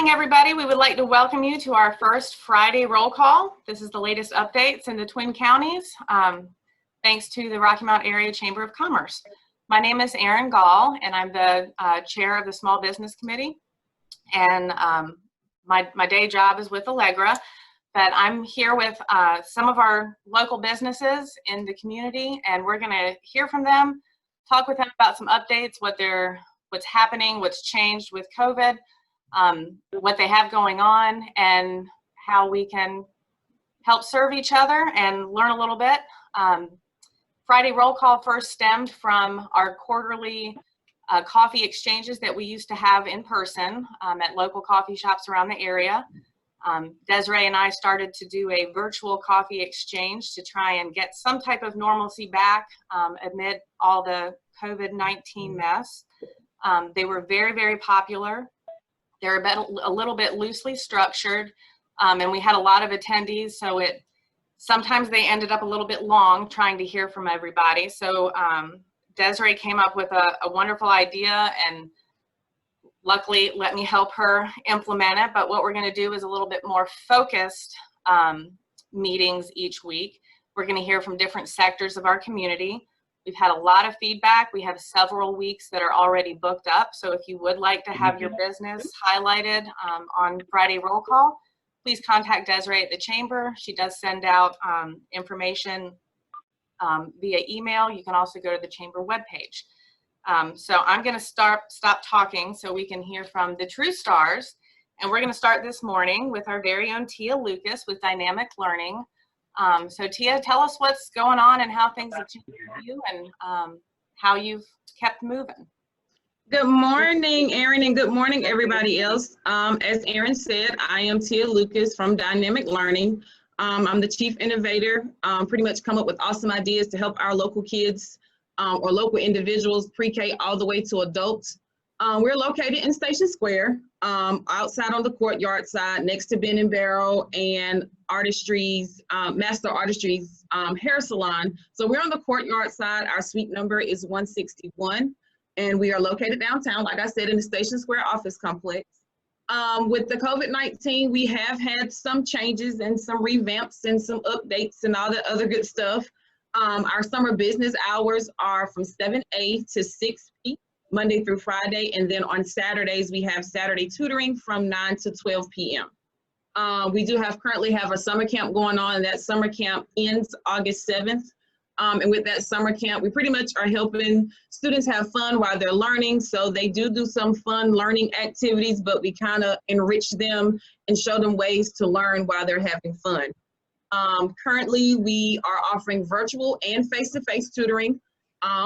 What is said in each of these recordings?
morning, everybody. We would like to welcome you to our first Friday roll call. This is the latest updates in the Twin Counties, thanks to the Rocky Mount Area Chamber of Commerce. My name is Erin Gall, and I'm the chair of the Small Business Committee. And my day job is with Allegra, but I'm here with some of our local businesses in the community, and we're going to hear from them, talk with them about some updates, what's happening, what's changed with COVID, what they have going on, and how we can help serve each other and learn a little bit. Friday roll call first stemmed from our quarterly coffee exchanges that we used to have in person at local coffee shops around the area. Desiree and I started to do a virtual coffee exchange to try and get some type of normalcy back amid all the COVID-19 mess. They were very, very popular. They're a little bit loosely structured, and we had a lot of attendees, so sometimes they ended up a little bit long trying to hear from everybody. So Desiree came up with a wonderful idea, and luckily let me help her implement it. But what we're going to do is a little bit more focused meetings each week. We're going to hear from different sectors of our community. We've had a lot of feedback. We have several weeks that are already booked up. So if you would like to have your business highlighted on Friday roll call, please contact Desiree at the Chamber. She does send out information via email. You can also go to the Chamber webpage. So I'm going to stop talking so we can hear from the true stars. And we're going to start this morning with our very own Tia Lucas with Dynamic Learning. So Tia, tell us what's going on and how things have changed for you, and how you've kept moving. Good morning, Erin, and good morning, everybody else. As Erin said, I am Tia Lucas from Dynamic Learning. I'm the chief innovator, pretty much come up with awesome ideas to help our local kids or local individuals, pre-K all the way to adults. We're located in Station Square, outside on the courtyard side, next to Ben and Barrel and Artistry's, Master Artistry's hair salon. So we're on the courtyard side. Our suite number is 161, and we are located downtown, like I said, in the Station Square office complex. With the COVID-19, we have had some changes and some revamps and some updates and all the other good stuff. Our summer business hours are from 7A to 6P. Monday through Friday, and then on Saturdays we have Saturday tutoring from 9 to 12 p.m. We do currently have a summer camp going on, and that summer camp ends August 7th. And with that summer camp, we pretty much are helping students have fun while they're learning. So they do some fun learning activities, but we kind of enrich them and show them ways to learn while they're having fun. Currently, we are offering virtual and face-to-face tutoring.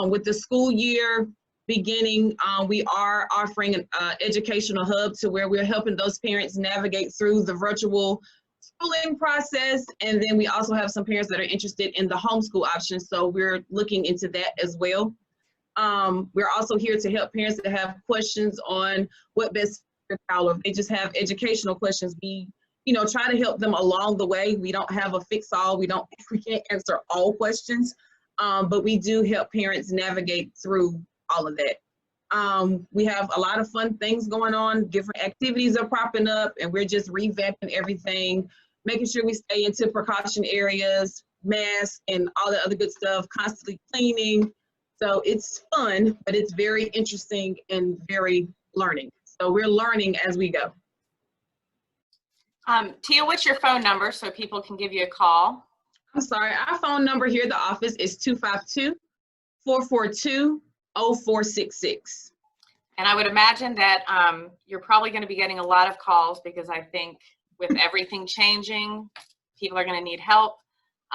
With the school year beginning, we are offering an educational hub to where we're helping those parents navigate through the virtual schooling process. And then we also have some parents that are interested in the homeschool option. So we're looking into that as well. We're also here to help parents that have questions on what best for their child, or if they just have educational questions. We try to help them along the way. We don't have a fix-all. We can't answer all questions, but we do help parents navigate through all of that. We have a lot of fun things going on. Different activities are popping up, and we're just revamping everything, making sure we stay into precaution areas, masks, and all the other good stuff, constantly cleaning. So it's fun, but it's very interesting and very learning. So we're learning as we go. Tia, what's your phone number so people can give you a call? I'm sorry, our phone number here at the office is 252-442-0466. And I would imagine that you're probably going to be getting a lot of calls, because I think with everything changing, people are going to need help.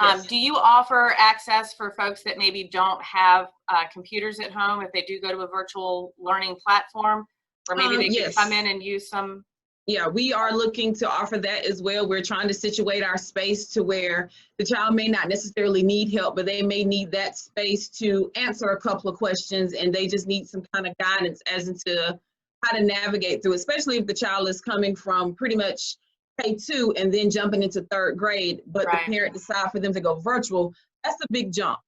Yes. Do you offer access for folks that maybe don't have computers at home, if they do go to a virtual learning platform, or maybe they yes. can come in and use some? Yeah, we are looking to offer that as well. We're trying to situate our space to where the child may not necessarily need help, but they may need that space to answer a couple of questions, and they just need some kind of guidance as into how to navigate through, especially if the child is coming from pretty much K2 and then jumping into third grade, but right. The parent decide for them to go virtual. That's a big jump.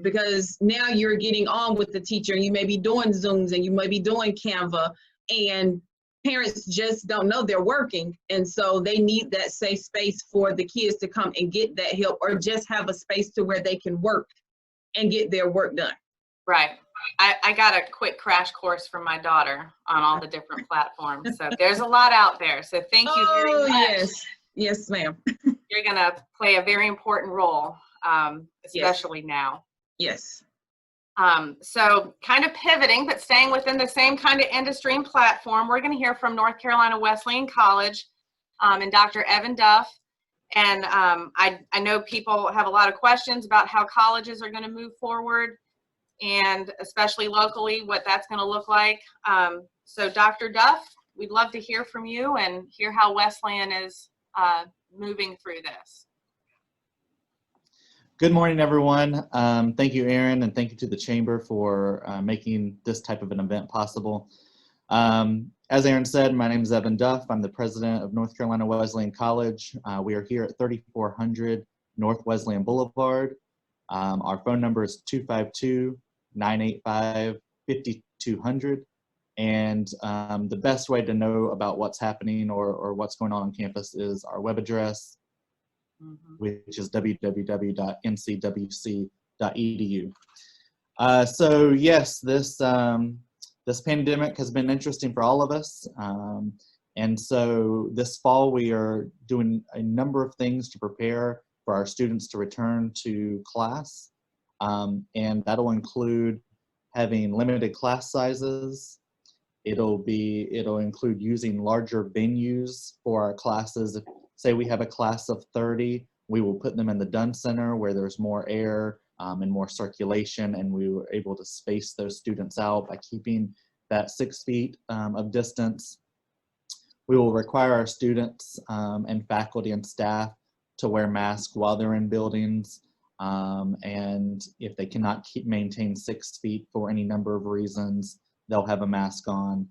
Because now you're getting on with the teacher, and you may be doing Zooms, and you may be doing Canva, and parents just don't know they're working. And so they need that safe space for the kids to come and get that help, or just have a space to where they can work and get their work done. Right. I got a quick crash course from my daughter on all the different platforms. So there's a lot out there. So thank you very much. Yes. Yes, ma'am. You're going to play a very important role, especially now. Yes. So kind of pivoting, but staying within the same kind of industry and platform, we're going to hear from North Carolina Wesleyan College and Dr. Evan Duff. And I know people have a lot of questions about how colleges are going to move forward, and especially locally, what that's going to look like. So Dr. Duff, we'd love to hear from you and hear how Wesleyan is moving through this. Good morning, everyone. Thank you, Erin, and thank you to the Chamber for making this type of an event possible. As Erin said, my name is Evan Duff. I'm the president of North Carolina Wesleyan College. We are here at 3400 North Wesleyan Boulevard. Our phone number is 252-985-5200. And the best way to know about what's happening or what's going on campus is our web address, which is www.ncwc.edu. So yes, this pandemic has been interesting for all of us. And so this fall we are doing a number of things to prepare for our students to return to class. And that'll include having limited class sizes. It'll include using larger venues for our classes. If, say we have a class of 30, we will put them in the Dunn Center where there's more air and more circulation, and we were able to space those students out by keeping that 6 feet of distance. We will require our students and faculty and staff to wear masks while they're in buildings. And if they cannot maintain 6 feet for any number of reasons, they'll have a mask on.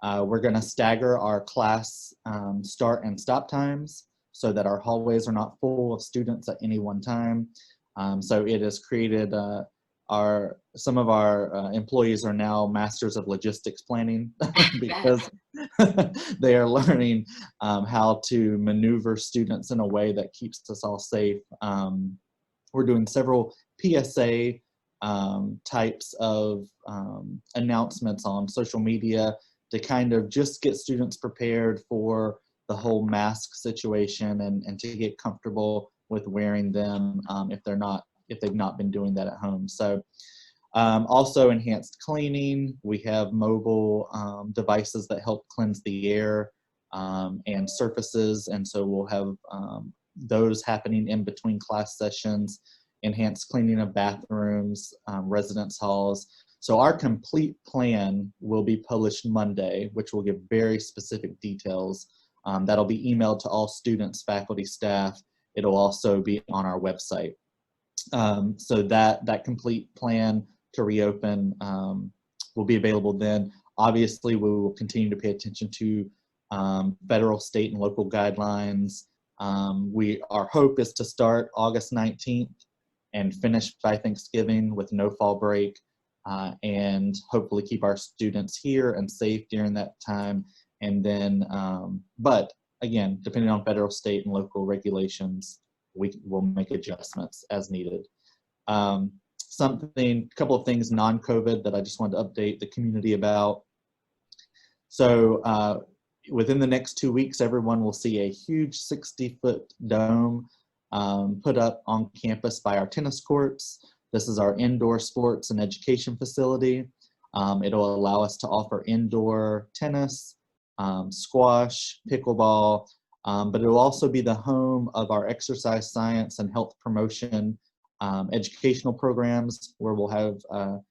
We're going to stagger our class start and stop times so that our hallways are not full of students at any one time. So it has created, some of our employees are now masters of logistics planning because they are learning how to maneuver students in a way that keeps us all safe. We're doing several PSA types of announcements on social media to kind of just get students prepared for the whole mask situation and to get comfortable with wearing them if they've not been doing that at home. So also enhanced cleaning. We have mobile devices that help cleanse the air and surfaces, and so we'll have those happening in between class sessions. Enhanced cleaning of bathrooms, residence halls. So our complete plan will be published Monday, which will give very specific details. That'll be emailed to all students, faculty, staff. It'll also be on our website. So that complete plan to reopen will be available then. Obviously, we will continue to pay attention to federal, state, and local guidelines. Our hope is to start August 19th and finish by Thanksgiving with no fall break, and hopefully keep our students here and safe during that time. And then, but again, depending on federal, state, and local regulations, we will make adjustments as needed. A couple of things non-COVID that I just wanted to update the community about. So within the next 2 weeks, everyone will see a huge 60-foot dome put up on campus by our tennis courts. This is our indoor sports and education facility. It'll allow us to offer indoor tennis, squash, pickleball, but it'll also be the home of our exercise science and health promotion educational programs, where we'll have a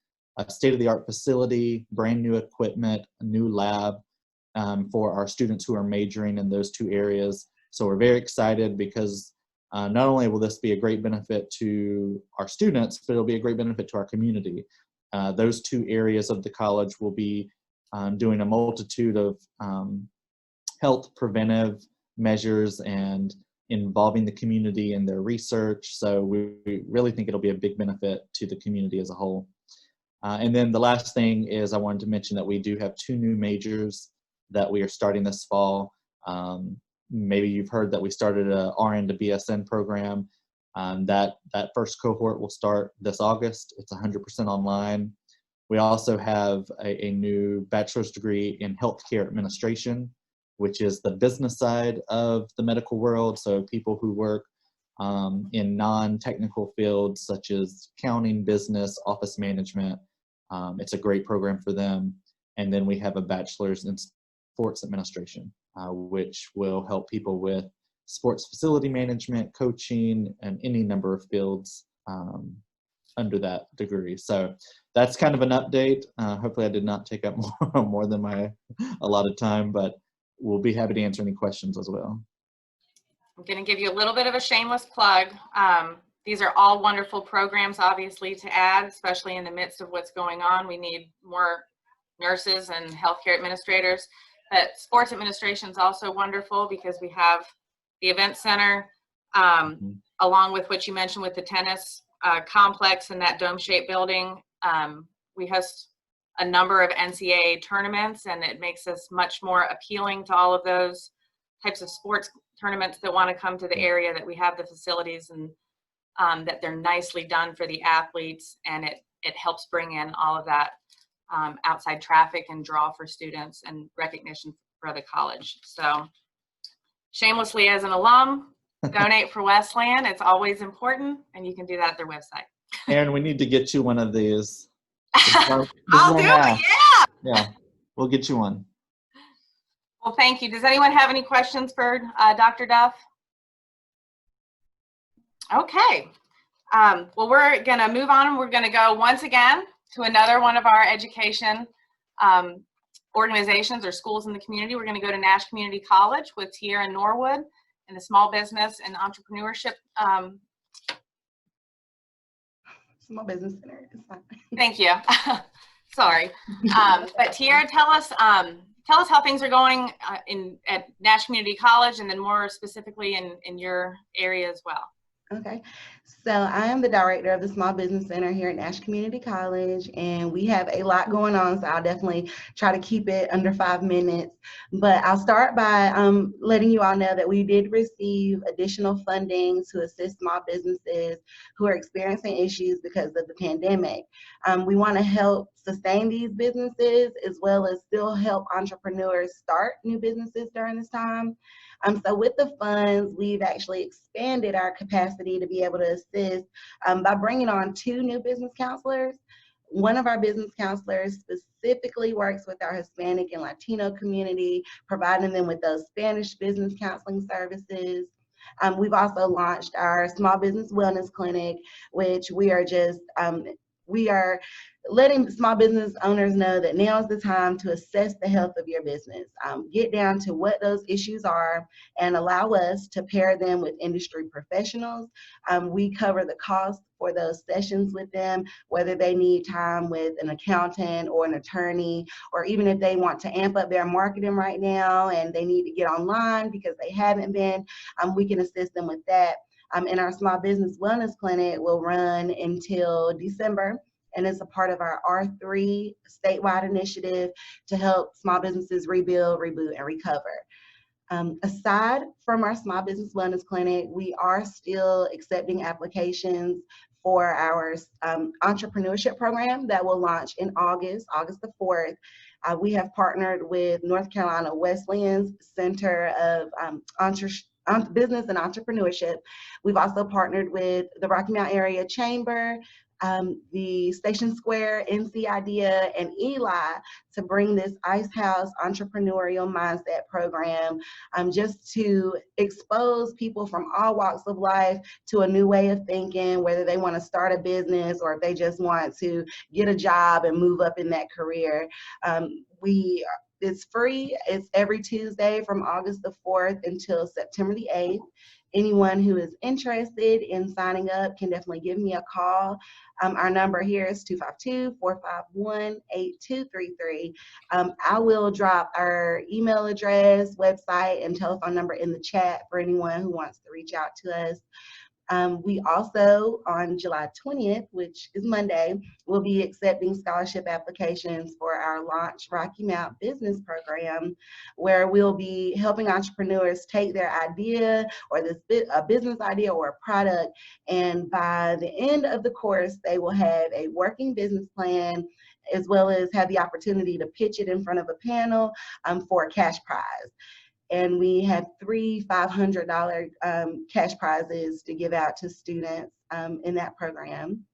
state-of-the-art facility, brand new equipment, a new lab for our students who are majoring in those two areas. So we're very excited because not only will this be a great benefit to our students, but it'll be a great benefit to our community. Those two areas of the college will be doing a multitude of health preventive measures and involving the community in their research. So we really think it'll be a big benefit to the community as a whole. And then the last thing is I wanted to mention that we do have 2 new majors that we are starting this fall. Maybe you've heard that we started a RN to BSN program. That first cohort will start this August. It's 100% online. We also have a new bachelor's degree in healthcare administration, which is the business side of the medical world. So people who work in non-technical fields such as accounting, business, office management. It's a great program for them. And then we have a bachelor's in sports administration, which will help people with sports facility management, coaching, and any number of fields under that degree. So that's kind of an update. Hopefully I did not take up more than my allotted time, but we'll be happy to answer any questions as well. I'm going to give you a little bit of a shameless plug. These are all wonderful programs, obviously, to add, especially in the midst of what's going on. We need more nurses and healthcare administrators. But sports administration is also wonderful because we have the event center, along with what you mentioned with the tennis complex and that dome-shaped building. We host a number of NCAA tournaments, and it makes us much more appealing to all of those types of sports tournaments that want to come to the area, that we have the facilities and that they're nicely done for the athletes, and it helps bring in all of that outside traffic and draw for students and recognition for the college. So shamelessly, as an alum, donate for Wesleyan. It's always important, and you can do that at their website. Erin, we need to get you one of these. I'll do it, yeah. Yeah, we'll get you one. Well, thank you. Does anyone have any questions for Dr. Duff? Okay. Well, we're going to move on, and we're going to go once again to another one of our education organizations or schools in the community. We're going to go to Nash Community College with Tierra Norwood in the Small Business and Entrepreneurship. Small Business Center. Thank you. Sorry. But Tierra, tell us how things are going at Nash Community College, and then more specifically in your area as well. Okay, so I am the director of the Small Business Center here at Nash Community College, and we have a lot going on, so I'll definitely try to keep it under 5 minutes. But I'll start by letting you all know that we did receive additional funding to assist small businesses who are experiencing issues because of the pandemic. We want to help sustain these businesses as well as still help entrepreneurs start new businesses during this time. So with the funds, we've actually expanded our capacity to be able to assist by bringing on 2 new business counselors. One of our business counselors specifically works with our Hispanic and Latino community, providing them with those Spanish business counseling services. We've also launched our Small Business Wellness Clinic, which we are letting small business owners know that now is the time to assess the health of your business. Get down to what those issues are and allow us to pair them with industry professionals. We cover the cost for those sessions with them, whether they need time with an accountant or an attorney, or even if they want to amp up their marketing right now and they need to get online because they haven't been, we can assist them with that. And our Small Business Wellness Clinic will run until December, and it's a part of our R3 statewide initiative to help small businesses rebuild, reboot, and recover. Aside from our Small Business Wellness Clinic, we are still accepting applications for our entrepreneurship program that will launch in August the 4th. We have partnered with North Carolina Wesleyan's Center of Business and Entrepreneurship. We've also partnered with the Rocky Mount Area Chamber, the Station Square, NC Idea, and Eli to bring this Ice House entrepreneurial mindset program just to expose people from all walks of life to a new way of thinking, whether they want to start a business or if they just want to get a job and move up in that career. It's free. It's every Tuesday from August the 4th until September the 8th. Anyone who is interested in signing up can definitely give me a call. Our number here is 252-451-8233. I will drop our email address, website, and telephone number in the chat for anyone who wants to reach out to us. We also, on July 20th, which is Monday, will be accepting scholarship applications for our Launch Rocky Mount Business Program, where we'll be helping entrepreneurs take their idea or a business idea or a product, and by the end of the course, they will have a working business plan, as well as have the opportunity to pitch it in front of a panel for a cash prize. And we have 3 $500 cash prizes to give out to students in that program.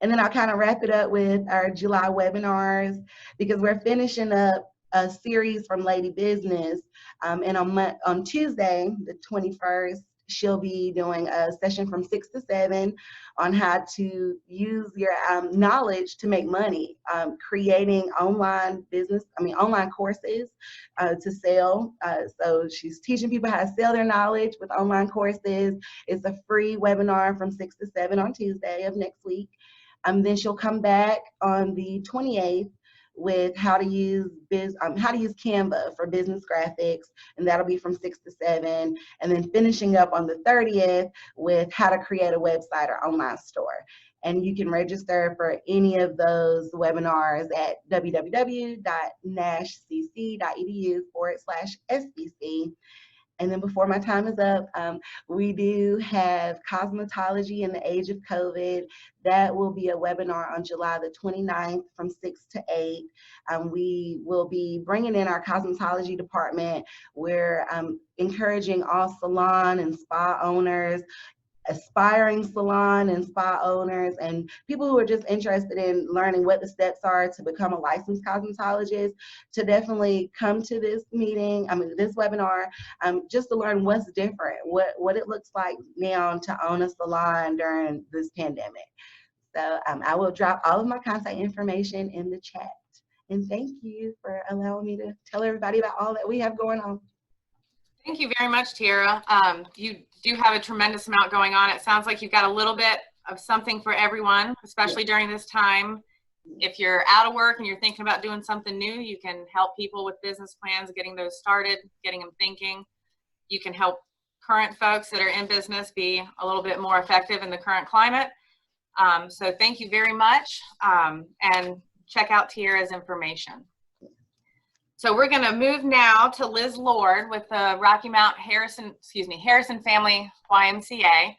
And then I'll kind of wrap it up with our July webinars, because we're finishing up a series from Lady Business. And on Tuesday, the 21st, she'll be doing a session from 6 to 7 on how to use your knowledge to make money, creating online courses to sell. So she's teaching people how to sell their knowledge with online courses. It's a free webinar from 6 to 7 on Tuesday of next week. Then she'll come back on the 28th with how to use Canva for business graphics, and that'll be from 6 to 7, and then finishing up on the 30th with how to create a website or online store. And you can register for any of those webinars at www.nashcc.edu/SBC. And then before my time is up, we do have cosmetology in the age of COVID. That will be a webinar on July the 29th from 6 to 8. We will be bringing in our cosmetology department. We're encouraging all salon and spa owners, aspiring salon and spa owners, and people who are just interested in learning what the steps are to become a licensed cosmetologist, to definitely come to this this webinar, just to learn what's different, what it looks like now to own a salon during this pandemic. So I will drop all of my contact information in the chat. And thank you for allowing me to tell everybody about all that we have going on. Thank you very much, Tiara. You do have a tremendous amount going on. It sounds like you've got a little bit of something for everyone, especially during this time. If you're out of work and you're thinking about doing something new, you can help people with business plans, getting those started, getting them thinking. You can help current folks that are in business be a little bit more effective in the current climate. So thank you very much, and check out Tiara's information. So we're going to move now to Liz Lord with the Harrison Family YMCA.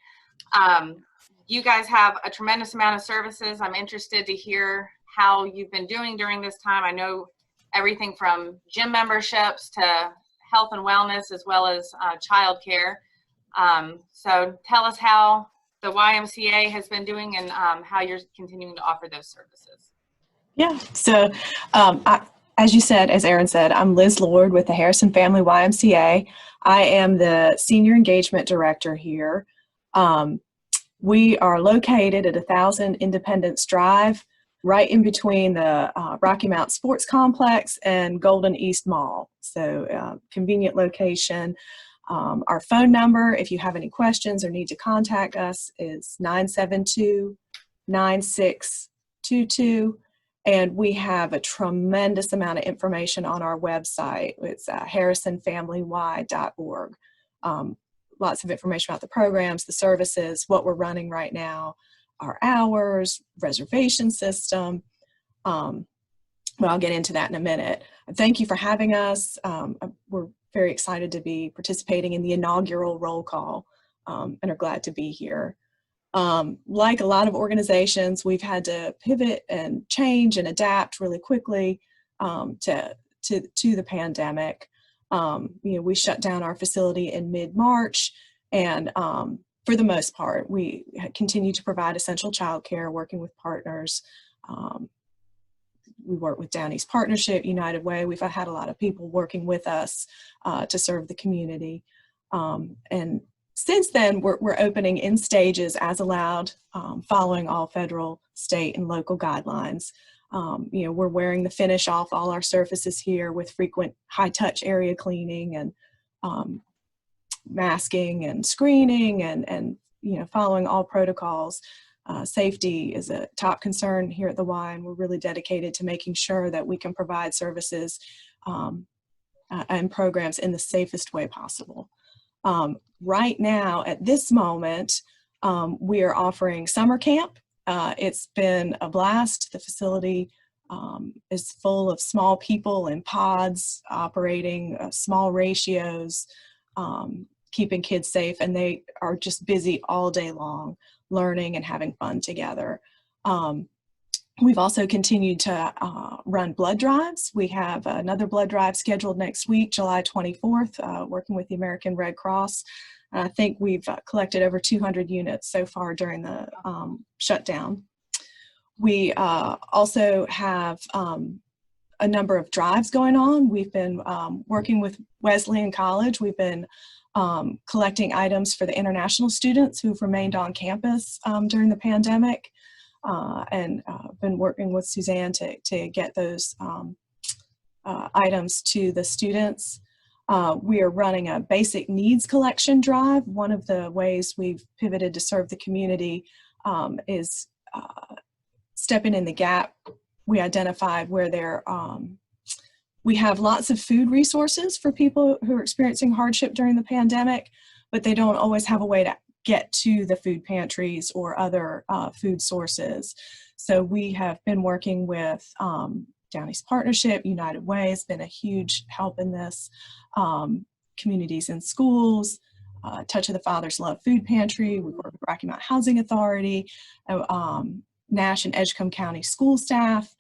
You guys have a tremendous amount of services. I'm interested to hear how you've been doing during this time. I know everything from gym memberships to health and wellness, as well as childcare. So tell us how the YMCA has been doing and how you're continuing to offer those services. Yeah, so as you said, as Erin said, I'm Liz Lord with the Harrison Family YMCA. I am the Senior Engagement Director here. We are located at 1000 Independence Drive, right in between the Rocky Mount Sports Complex and Golden East Mall. So convenient location. Our phone number, if you have any questions or need to contact us, is 972-9622. And we have a tremendous amount of information on our website. It's harrisonfamilyy.org. Lots of information about the programs, the services, what we're running right now, our hours, reservation system. But I'll get into that in a minute. Thank you for having us. We're very excited to be participating in the inaugural roll call and are glad to be here. Like a lot of organizations, we've had to pivot and change and adapt really quickly to the pandemic. We shut down our facility in mid-March, and for the most part, we continue to provide essential childcare, working with partners. We work with Down East Partnership, United Way. We've had a lot of people working with us to serve the community. And since then, we're opening in stages as allowed, following all federal, state, and local guidelines. We're wearing the finish off all our surfaces here with frequent high-touch area cleaning and masking and screening and following all protocols. Safety is a top concern here at the Y, and we're really dedicated to making sure that we can provide services and programs in the safest way possible. Right now, at this moment, We are offering summer camp. It's been a blast. The facility is full of small people in pods operating small ratios, keeping kids safe, and they are just busy all day long learning and having fun together. We've also continued to run blood drives. We have another blood drive scheduled next week, July 24th, working with the American Red Cross. I think we've collected over 200 units so far during the shutdown. We also have a number of drives going on. We've been working with Wesleyan College. We've been collecting items for the international students who've remained on campus during the pandemic, and been working with Suzanne to get those items to the students. We are running a basic needs collection drive. One of the ways we've pivoted to serve the community is stepping in the gap. We identified where we have lots of food resources for people who are experiencing hardship during the pandemic, but they don't always have a way to get to the food pantries or other food sources. So we have been working with Down East Partnership. United Way has been a huge help in this. Communities in schools, Touch of the Father's Love Food Pantry. We work with Rocky Mount Housing Authority, Nash and Edgecombe County school staff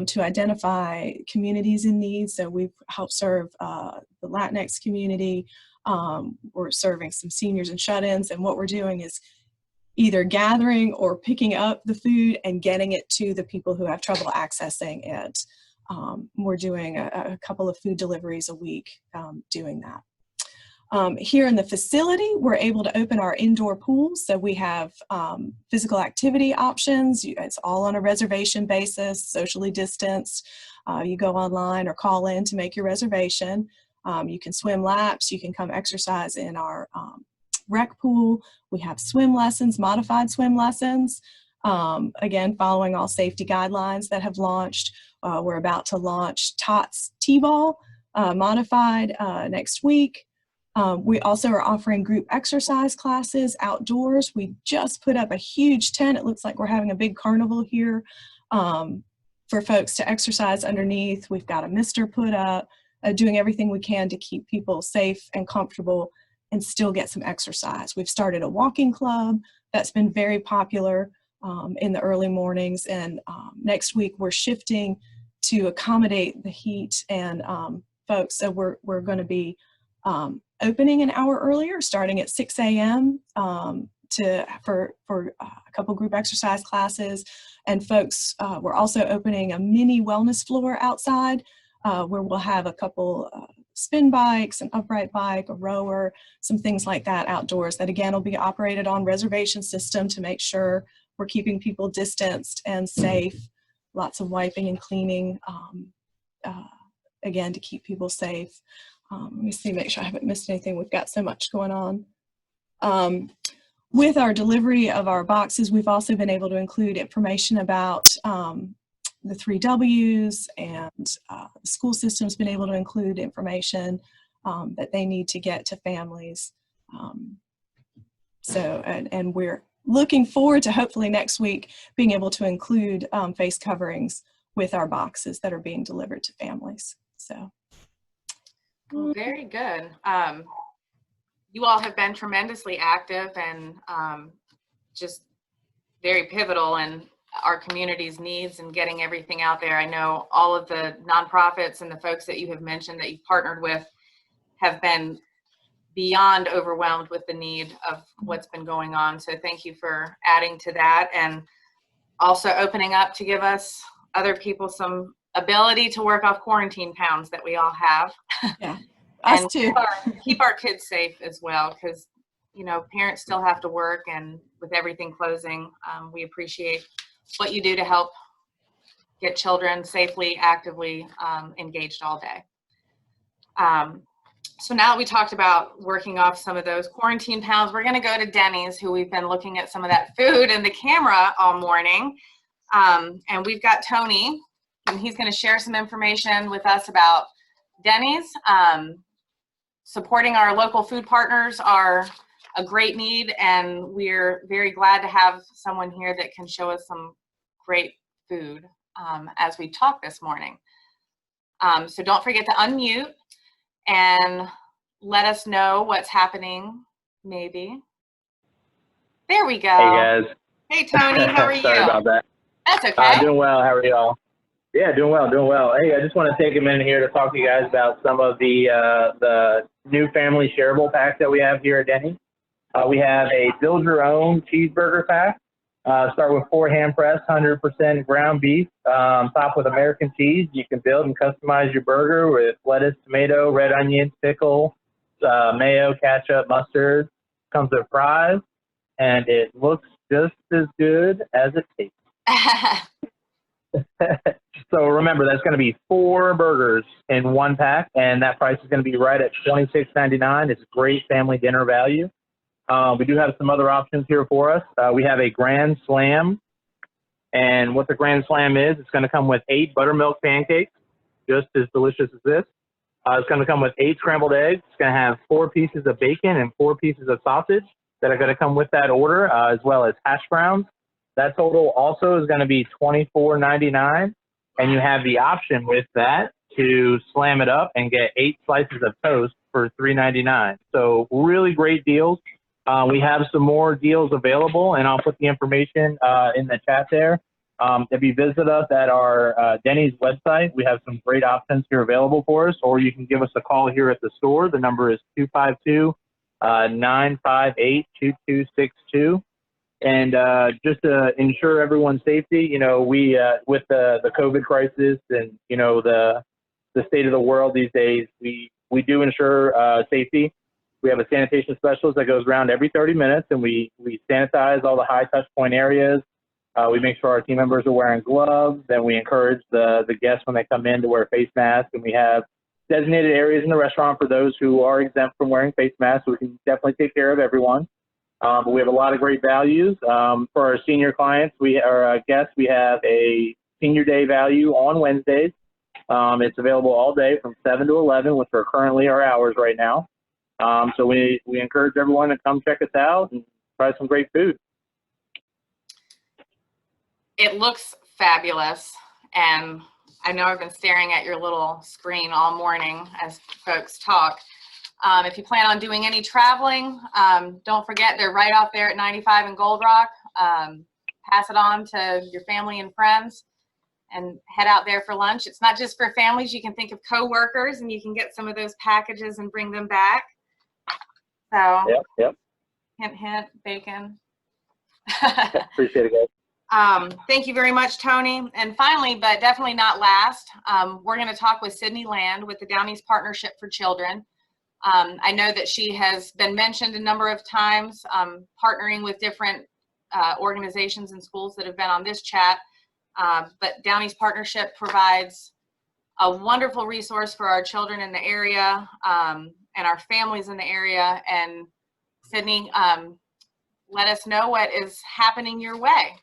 to identify communities in need. So we've helped serve the Latinx community. We're serving some seniors and shut-ins, and what we're doing is either gathering or picking up the food and getting it to the people who have trouble accessing it. We're doing a couple of food deliveries a week doing that. Here in the facility, we're able to open our indoor pools. So we have physical activity options. It's all on a reservation basis, socially distanced. You go online or call in to make your reservation. You can swim laps. You can come exercise in our rec pool. We have swim lessons, modified swim lessons. Again, following all safety guidelines that have launched. We're about to launch TOTS T-ball modified next week. We also are offering group exercise classes outdoors. We just put up a huge tent. It looks like we're having a big carnival here for folks to exercise underneath. We've got a mister put up, doing everything we can to keep people safe and comfortable and still get some exercise. We've started a walking club that's been very popular in the early mornings, and next week we're shifting to accommodate the heat and folks. So we're going to be opening an hour earlier, starting at 6 a.m. For a couple group exercise classes. And folks, we're also opening a mini wellness floor outside where we'll have a couple spin bikes, an upright bike, a rower, some things like that outdoors that again will be operated on reservation system to make sure we're keeping people distanced and safe. Lots of wiping and cleaning, again, to keep people safe. Let me see, make sure I haven't missed anything. We've got so much going on. With our delivery of our boxes, we've also been able to include information about the 3 W's, and the school system's been able to include information that they need to get to families. And we're looking forward to hopefully next week being able to include face coverings with our boxes that are being delivered to families. So. Well, very good. You all have been tremendously active and just very pivotal in our community's needs and getting everything out there. I know all of the nonprofits and the folks that you have mentioned that you've partnered with have been beyond overwhelmed with the need of what's been going on. So thank you for adding to that, and also opening up to give us other people some ability to work off quarantine pounds that we all have. Yeah, us and too. Keep our kids safe as well, because parents still have to work, and with everything closing, we appreciate what you do to help get children safely, actively engaged all day. So now that we talked about working off some of those quarantine pounds, we're going to go to Denny's, who we've been looking at some of that food and the camera all morning. And we've got Tony, and he's going to share some information with us about Denny's, supporting our local food partners, our a great need, and we're very glad to have someone here that can show us some great food as we talk this morning. So don't forget to unmute and let us know what's happening, maybe. There we go. Hey guys. Hey Tony, how are you? Sorry about that. That's okay. Doing well. How are y'all? Yeah, doing well, doing well. Hey, I just want to take a minute here to talk to you guys about some of the new family shareable packs that we have here at Denny. We have a build your own cheeseburger pack. Start with 4 hand pressed, 100% ground beef, topped with American cheese. You can build and customize your burger with lettuce, tomato, red onion, pickle, mayo, ketchup, mustard. Comes with fries, and it looks just as good as it tastes. So remember, that's going to be 4 burgers in 1 pack, and that price is going to be right at $26.99. It's great family dinner value. We do have some other options here for us. We have a Grand Slam, and what the Grand Slam is, it's going to come with 8 buttermilk pancakes, just as delicious as this. It's going to come with 8 scrambled eggs. It's going to have 4 pieces of bacon and 4 pieces of sausage that are going to come with that order, as well as hash browns. That total also is going to be $24.99, and you have the option with that to slam it up and get 8 slices of toast for $3.99. So really great deals. We have some more deals available, and I'll put the information in the chat there. If you visit us at our Denny's website, we have some great options here available for us, or you can give us a call here at the store. The number is 252-958-2262. And just to ensure everyone's safety, you know, we with the COVID crisis and, you know, the state of the world these days, we do ensure safety. We have a sanitation specialist that goes around every 30 minutes, and we sanitize all the high touch point areas. We make sure our team members are wearing gloves, and we encourage the guests when they come in to wear face masks. And we have designated areas in the restaurant for those who are exempt from wearing face masks, so we can definitely take care of everyone. But we have a lot of great values. For our senior clients, our guests, we have a senior day value on Wednesdays. It's available all day from 7 to 11, which are currently our hours right now. So we encourage everyone to come check us out and try some great food. It looks fabulous, and I know I've been staring at your little screen all morning as folks talk. If you plan on doing any traveling, don't forget they're right off there at 95 in Gold Rock. Pass it on to your family and friends and head out there for lunch. It's not just for families. You can think of coworkers, and you can get some of those packages and bring them back. So, Yep. Hint, hint, bacon. Appreciate it, guys. Thank you very much, Tony. And finally, but definitely not last, we're going to talk with Sydney Land with the Downey's Partnership for Children. I know that she has been mentioned a number of times, partnering with different organizations and schools that have been on this chat. But Downey's Partnership provides a wonderful resource for our children in the area and our families in the area. And Sydney, let us know what is happening your way.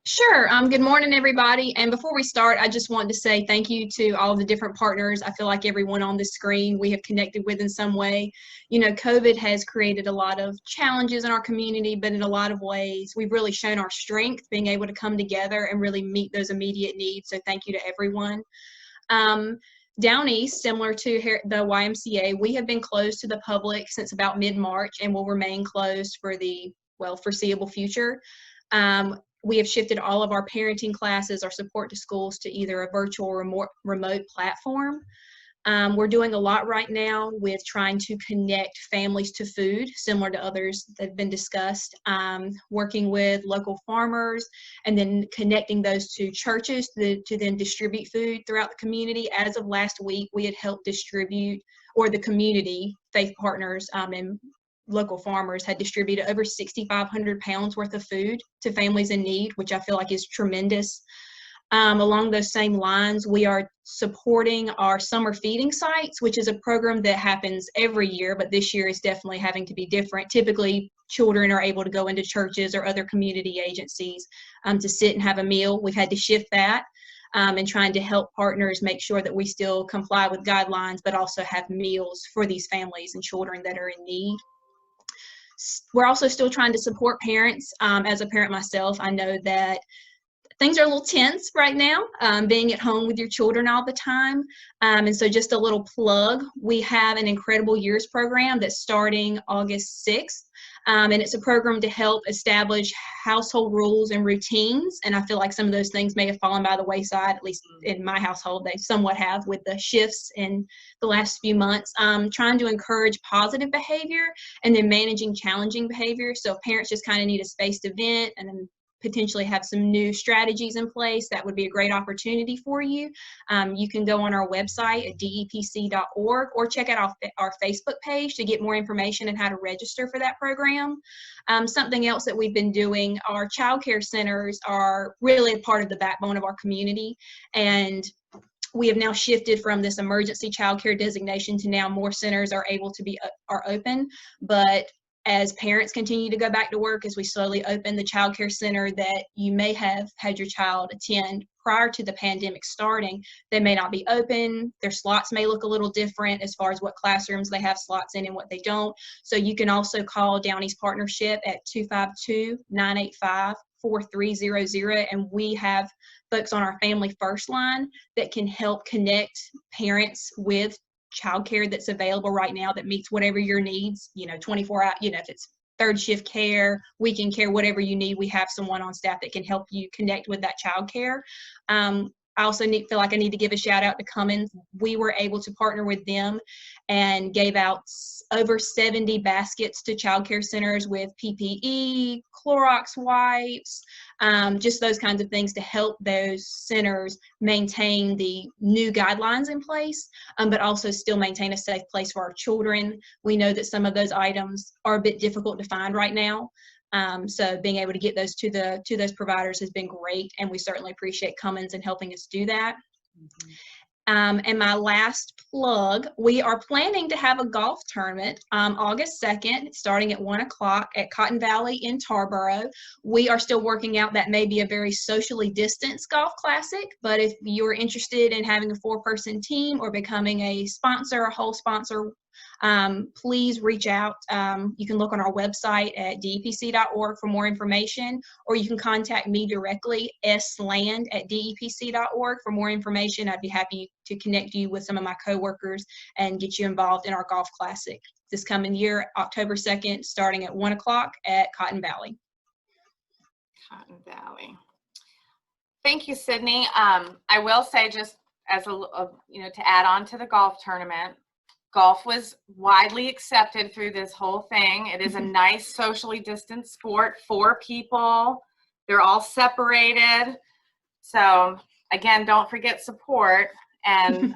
Sure. Good morning, everybody. And before we start, I just wanted to say thank you to all the different partners. I feel like everyone on the screen we have connected with in some way. You know, COVID has created a lot of challenges in our community, but in a lot of ways, we've really shown our strength being able to come together and really meet those immediate needs. So thank you to everyone. Down East, similar to the YMCA, we have been closed to the public since about mid-March and will remain closed for the, foreseeable future. We have shifted all of our parenting classes, our support to schools, to either a virtual or remote platform. We're doing a lot right now with trying to connect families to food, similar to others that have been discussed, working with local farmers, and then connecting those to churches to then distribute food throughout the community. As of last week, we had helped distribute, or the community, faith partners, and local farmers had distributed over 6,500 pounds worth of food to families in need, which I feel like is tremendous. Along those same lines, we are supporting our summer feeding sites, which is a program that happens every year, but this year is definitely having to be different. Typically, children are able to go into churches or other community agencies to sit and have a meal. We've had to shift that and trying to help partners make sure that we still comply with guidelines, but also have meals for these families and children that are in need. We're also still trying to support parents. As a parent myself, I know that things are a little tense right now, being at home with your children all the time. And so just a little plug, we have an Incredible Years program that's starting August 6th. And it's a program to help establish household rules and routines. And I feel like some of those things may have fallen by the wayside, at least in my household, they somewhat have with the shifts in the last few months. Trying to encourage positive behavior and then managing challenging behavior. So if parents just kind of need a space to vent and then potentially have some new strategies in place, that would be a great opportunity for you. You can go on our website at depc.org or check out our Facebook page to get more information on how to register for that program. Something else that we've been doing, our child care centers are really a part of the backbone of our community. And we have now shifted from this emergency child care designation to now more centers are able to are open. But as parents continue to go back to work, as we slowly open the child care center that you may have had your child attend prior to the pandemic starting, they may not be open. Their slots may look a little different as far as what classrooms they have slots in and what they don't. So you can also call Downey's Partnership at 252-985-4300, and we have folks on our Family First line that can help connect parents with childcare that's available right now that meets whatever your needs, 24 hours, if it's third shift care, weekend care, whatever you need, we have someone on staff that can help you connect with that childcare. I also feel like I need to give a shout out to Cummins. We were able to partner with them and gave out over 70 baskets to childcare centers with PPE, Clorox wipes, just those kinds of things to help those centers maintain the new guidelines in place, but also still maintain a safe place for our children. We know that some of those items are a bit difficult to find right now. So being able to get those to those providers has been great, and we certainly appreciate Cummins in helping us do that. And my last plug, we are planning to have a golf tournament August 2nd, starting at 1 o'clock at Cotton Valley in Tarboro. We are still working out that may be a very socially distanced golf classic, but if you're interested in having a 4-person team or becoming a whole sponsor, please reach out. You can look on our website at depc.org for more information, or you can contact me directly, sland@depc.org for more information. I'd be happy to connect you with some of my coworkers and get you involved in our golf classic this coming year, October 2nd, starting at 1 o'clock at Cotton Valley. Cotton Valley. Thank you, Sydney. I will say, just as to add on to the golf tournament, golf was widely accepted through this whole thing. It is a nice socially distanced sport, 4 people. They're all separated. So again, don't forget support and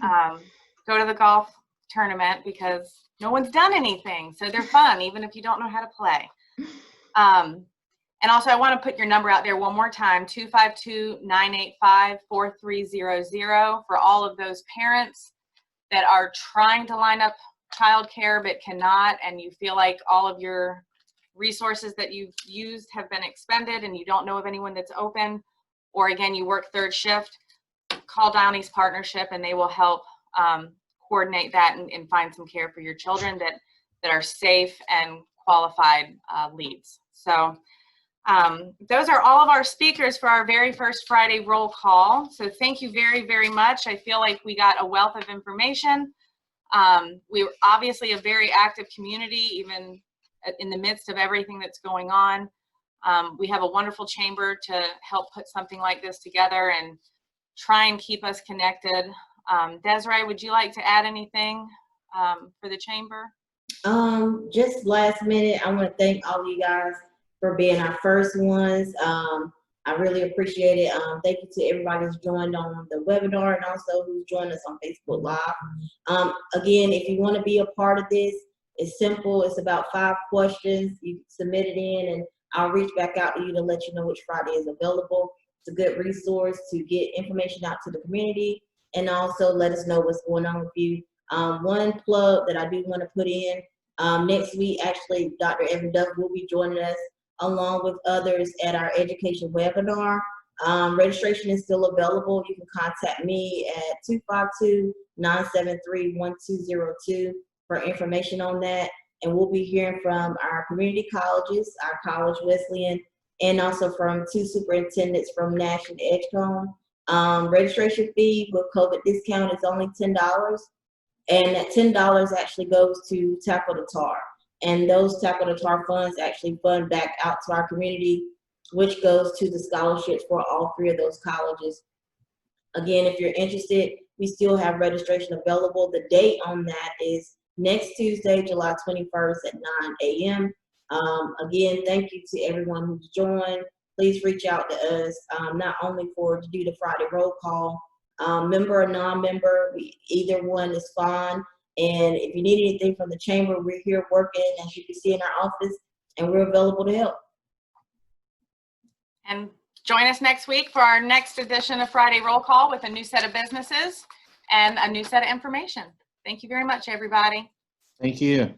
go to the golf tournament because no one's done anything. So they're fun, even if you don't know how to play. And also I want to put your number out there one more time, 252-985-4300 for all of those parents that are trying to line up childcare but cannot, and you feel like all of your resources that you've used have been expended and you don't know of anyone that's open, or again, you work third shift, call Downey's Partnership and they will help coordinate that and find some care for your children that are safe and qualified leads. So those are all of our speakers for our very first Friday roll call. So thank you very, very much. I feel like we got a wealth of information. We're obviously a very active community, even in the midst of everything that's going on. We have a wonderful chamber to help put something like this together and try and keep us connected. Desiree, would you like to add anything for the chamber? Just last minute, I want to thank all of you guys for being our first ones. I really appreciate it. Thank you to everybody who's joined on the webinar and also who's joined us on Facebook Live. Again, if you want to be a part of this, it's simple. It's about 5 questions. You submit it in and I'll reach back out to you to let you know which Friday is available. It's a good resource to get information out to the community and also let us know what's going on with you. One plug that I do want to put in, next week, actually, Dr. Evan Duff will be joining us along with others at our education webinar. Registration is still available. You can contact me at 252-973-1202 for information on that. and we'll be hearing from our community colleges, our college Wesleyan, and also from 2 superintendents from Nash and Edgecombe. Registration fee with COVID discount is only $10, and that $10 actually goes to Tackle the Tar. And those Tackle the Tar funds actually fund back out to our community, which goes to the scholarships for all 3 of those colleges. Again, if you're interested, we still have registration available. The date on that is next Tuesday, July 21st at 9 a.m. Again, thank you to everyone who's joined. Please reach out to us, not only to do the Friday roll call, member or non-member, either one is fine. And if you need anything from the chamber, we're here working, as you can see in our office, and we're available to help. And join us next week for our next edition of Friday Roll Call with a new set of businesses and a new set of information. Thank you very much, everybody. Thank you.